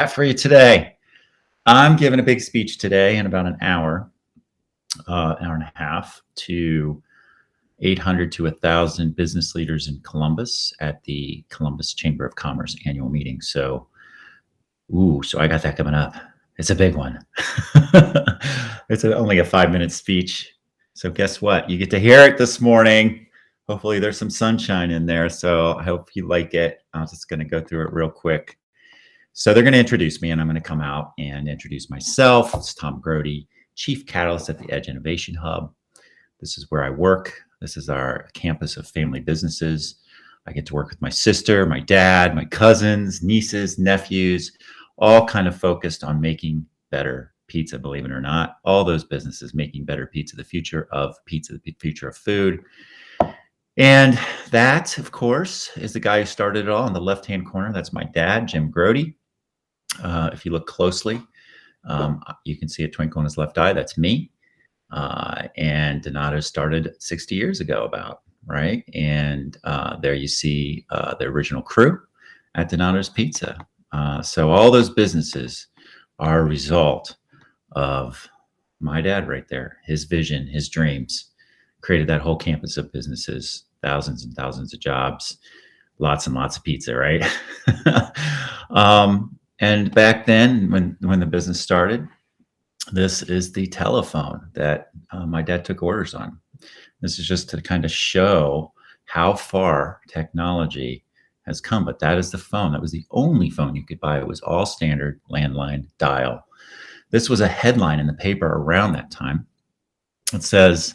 got for you today? I'm giving a big speech today in about an hour and a half to 800 to 1,000 business leaders in Columbus at the Columbus Chamber of Commerce annual meeting. So I got that coming up. It's a big one. It's only a 5-minute speech. So guess what? You get to hear it this morning. Hopefully there's some sunshine in there. So I hope you like it. I'm just going to go through it real quick. So they're going to introduce me, and I'm going to come out and introduce myself. It's Tom Grody, Chief Catalyst at the Edge Innovation Hub. This is where I work. This is our campus of family businesses. I get to work with my sister, my dad, my cousins, nieces, nephews, all kind of focused on making better pizza, believe it or not. All those businesses making better pizza, the future of pizza, the future of food. And that, of course, is the guy who started it all in the left-hand corner. That's my dad, Jim Grody. If you look closely, you can see a twinkle in his left eye. That's me. And Donato started 60 years ago about, right? And there you see the original crew at Donato's Pizza. So all those businesses are a result of my dad right there, his vision, his dreams, created that whole campus of businesses, thousands and thousands of jobs, lots and lots of pizza, right? And back then, when the business started, this is the telephone that my dad took orders on. This is just to kind of show how far technology has come. But that is the phone. That was the only phone you could buy. It was all standard landline dial. This was a headline in the paper around that time. It says,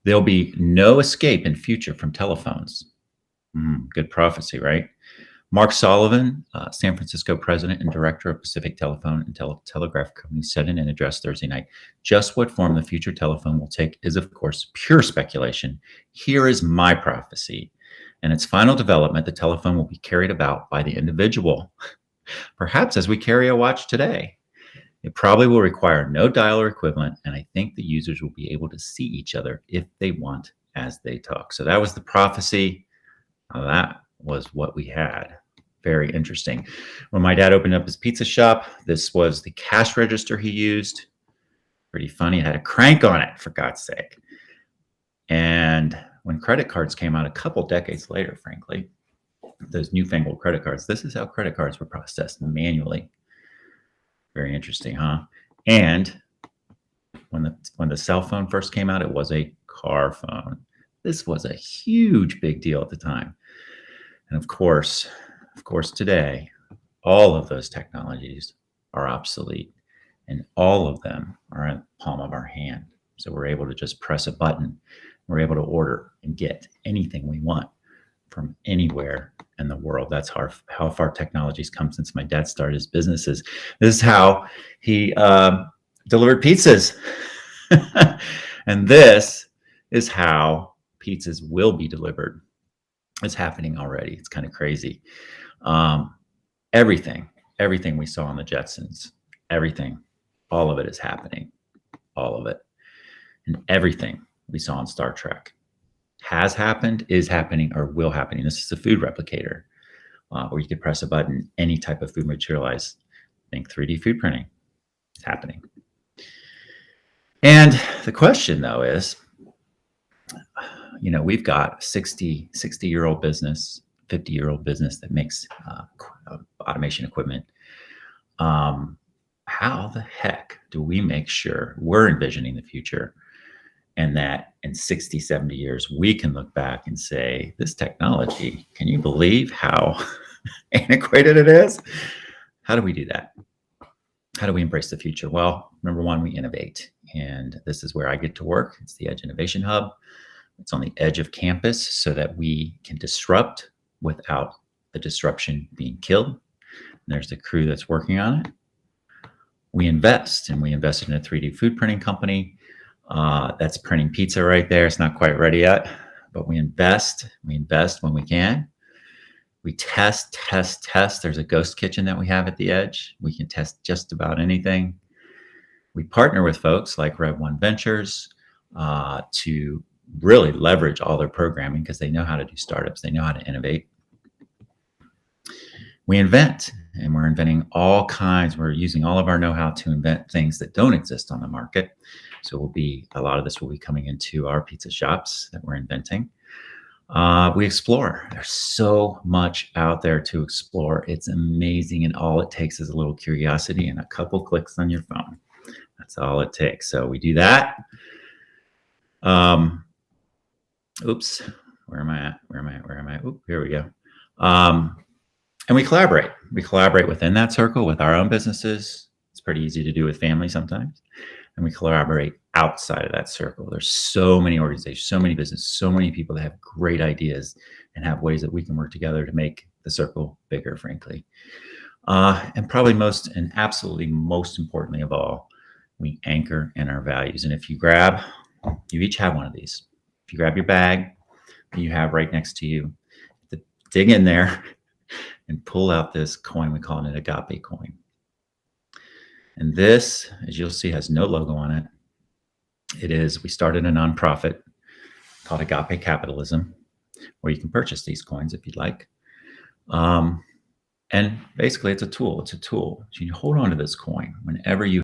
"There'll be no escape in future from telephones." Good prophecy, right? Mark Sullivan, San Francisco president and director of Pacific Telephone and Telegraph Company, said in an address Thursday night, "Just what form the future telephone will take is, of course, pure speculation. Here is my prophecy. In its final development, the telephone will be carried about by the individual, perhaps as we carry a watch today. It probably will require no dial or equivalent, and I think the users will be able to see each other if they want as they talk." So that was the prophecy. That was what we had. Very interesting. When my dad opened up his pizza shop, this was the cash register he used. Pretty funny. It had a crank on it, for God's sake. And when credit cards came out a couple decades later, frankly, those newfangled credit cards, this is how credit cards were processed manually. Very interesting, huh? And when the cell phone first came out, it was a car phone. This was a huge big deal at the time. And of course, today, all of those technologies are obsolete, and all of them are in the palm of our hand. So we're able to just press a button. We're able to order and get anything we want from anywhere in the world. That's how far technology's come since my dad started his businesses. This is how he delivered pizzas. And this is how pizzas will be delivered. It's happening already. It's kind of crazy. Everything we saw on the Jetsons, everything, all of it is happening. All of it. And everything we saw on Star Trek has happened, is happening, or will happen. And this is a food replicator where you could press a button, any type of food materialize. Think 3D food printing. It's happening. And the question, though, is, we've got 60-year-old business, 50-year-old business that makes automation equipment. How the heck do we make sure we're envisioning the future, and that in 60, 70 years, we can look back and say, this technology, can you believe how antiquated it is? How do we do that? How do we embrace the future? Well, number one, we innovate. And this is where I get to work. It's the Edge Innovation Hub. It's on the edge of campus so that we can disrupt without the disruption being killed. And there's the crew that's working on it. We invest, and we invested in a 3D food printing company that's printing pizza right there. It's not quite ready yet, but we invest when we can. We test. There's a ghost kitchen that we have at the Edge. We can test just about anything. We partner with folks like Rev1 Ventures to really leverage all their programming because they know how to do startups. They know how to innovate. We invent. and we're inventing all kinds. We're using all of our know-how to invent things that don't exist on the market. So a lot of this will be coming into our pizza shops that we're inventing. We explore. There's so much out there to explore. It's amazing, and all it takes is a little curiosity and a couple clicks on your phone. That's all it takes. So we do that. Oops, where am I at? Where am I? Oop, here we go. And we collaborate. We collaborate within that circle with our own businesses. It's pretty easy to do with family sometimes. And we collaborate outside of that circle. There's so many organizations, so many businesses, so many people that have great ideas and have ways that we can work together to make the circle bigger, frankly. And probably and absolutely most importantly of all, we anchor in our values. And if you each have one of these. If you grab your bag that you have right next to you, dig in there and pull out this coin. We call it an agape coin. And this, as you'll see, has no logo on it. We started a nonprofit called Agape Capitalism, where you can purchase these coins if you'd like. And basically it's a tool. So you hold on to this coin whenever you